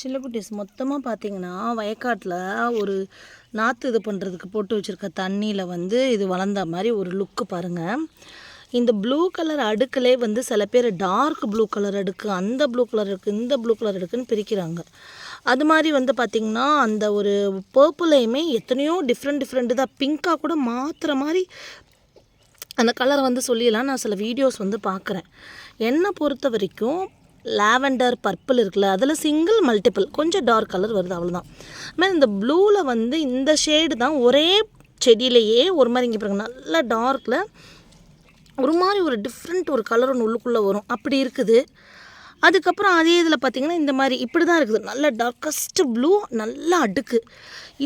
சில்லக்குட்டீஸ் மொத்தமாக பார்த்தீங்கன்னா வயக்காட்டில் ஒரு நாற்று இது பண்ணுறதுக்கு போட்டு வச்சுருக்க தண்ணியில் வந்து இது வளர்ந்த மாதிரி ஒரு லுக்கு பாருங்கள். இந்த ப்ளூ கலர் அடுக்கிலே வந்து சில பேர் டார்க் ப்ளூ கலர் அடுக்கு, அந்த ப்ளூ கலர் அடுக்கு, இந்த ப்ளூ கலர் அடுக்குன்னு பிரிக்கிறாங்க. அது மாதிரி வந்து பார்த்திங்கன்னா அந்த ஒரு பர்பிளையுமே எத்தனையோ டிஃப்ரெண்ட்டு தான் பிங்காக கூட மாற்றுற மாதிரி அந்த கலரை வந்து சொல்லிடலாம். நான் சில வீடியோஸ் வந்து பார்க்குறேன். என்னை பொறுத்த வரைக்கும் லாவெண்டர் பர்பிள் இருக்குல்ல, அதில் சிங்கிள் மல்டிபிள் கொஞ்சம் டார்க் கலர் வருது, அவ்வளோதான். அதுமாதிரி இந்த ப்ளூவில் வந்து இந்த ஷேடு தான் ஒரே செடியிலையே ஒரு மாதிரி இங்கே பாருங்க நல்லா டார்க்கில் ஒரு மாதிரி ஒரு டிஃப்ரெண்ட் ஒரு கலர் ஒன்று உள்ளுக்குள்ளே வரும், அப்படி இருக்குது. அதுக்கப்புறம் அதே இதில் பார்த்திங்கன்னா இந்த மாதிரி இப்படி தான் இருக்குது, நல்ல டார்க்கஸ்ட்டு ப்ளூ, நல்லா அடுக்கு.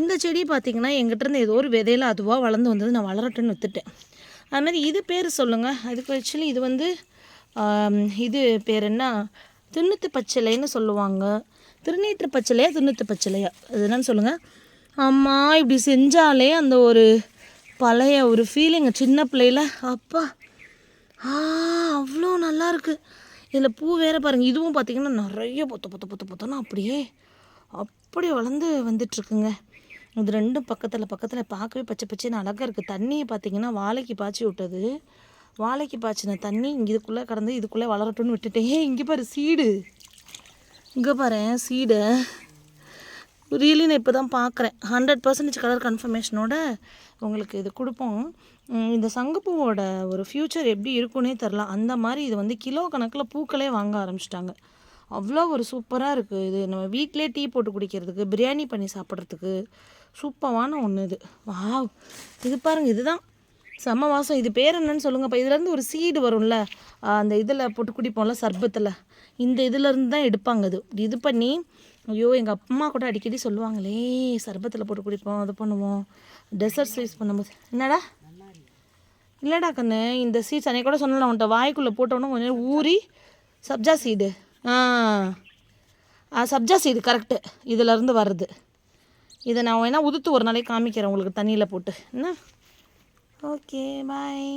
இந்த செடி பார்த்திங்கன்னா எங்கிட்டேருந்து ஏதோ ஒரு விதையில் அதுவாக வளர்ந்து வந்தது, நான் வளரட்டுன்னு விற்றுட்டேன். அதுமாதிரி இது பேர் சொல்லுங்கள். அதுக்கு ஆக்சுவலி இது வந்து இது பேர் என்ன, திண்ணுத்து பச்சிலைன்னு சொல்லுவாங்க. திருநீற்று பச்சிலையா திண்ணுத்து பச்சிலையா அது என்னன்னு சொல்லுங்கள். அம்மா இப்படி செஞ்சாலே அந்த ஒரு பழைய ஒரு ஃபீலிங் சின்ன பிள்ளையில அப்பா அவ்வளோ நல்லாயிருக்கு. இதில் பூ வேறு பாருங்கள். இதுவும் பார்த்திங்கன்னா நிறைய பொத்தோன்னா அப்படியே வளர்ந்து வந்துட்டுருக்குங்க. இது ரெண்டும் பக்கத்தில் பார்க்கவே பச்சை பச்சைன்னு அழகாக இருக்குது. தண்ணியை பார்த்திங்கன்னா வாழைக்கு பாய்ச்சி விட்டது, வாழைக்கு பாய்ச்சின தண்ணி இங்கே இதுக்குள்ளே கடந்து இதுக்குள்ளே வளரட்டும்னு விட்டுட்டேன். இங்கே பாரு சீடு, இங்கே பாரு சீடை ரியலி நான் இப்போ தான் பார்க்குறேன். 100% கலர் கன்ஃபர்மேஷனோட உங்களுக்கு இது கொடுப்போம். இந்த சங்குப்பூவோட ஒரு ஃப்யூச்சர் எப்படி இருக்குன்னே தெரில. அந்த மாதிரி இது வந்து கிலோ கணக்கில் பூக்களே வாங்க ஆரம்பிச்சிட்டாங்க. அவ்வளோ ஒரு சூப்பராக இருக்குது. இது நம்ம வீட்டிலே டீ போட்டு குடிக்கிறதுக்கு, பிரியாணி பண்ணி சாப்பிட்றதுக்கு சூப்பரான ஒன்று இது. வாவ், இது பாருங்கள், இதுதான் செம்ம வாசம். இது பேர் என்னன்னு சொல்லுங்கப்பா. இதுலேருந்து ஒரு சீடு வரும்ல, அந்த இதில் போட்டு குடிப்போம்ல சர்பத்தில், இந்த இதிலேருந்து தான் எடுப்பாங்க. இது பண்ணி ஐயோ எங்கள் அம்மா கூட அடிக்கடி சொல்லுவாங்களே, சர்பத்தில் போட்டு குடிப்போம், அது பண்ணுவோம், டெசர்ட்ஸ் யூஸ் பண்ணும்போது. என்னடா இல்லைடா கண்ணு, இந்த சீட்ஸ் அன்றைக்கி கூட சொன்னல உன்ட்ட, வாய்க்குள்ளே போட்டோன்னா கொஞ்சம் ஊறி sabja seed, sabja seed correct, இதிலேருந்து வருது. இதை நான் வேணால் உதுத்து ஒரு நாளைக்கு காமிக்கிறேன் உங்களுக்கு தண்ணியில் போட்டு என்ன. Okay bye.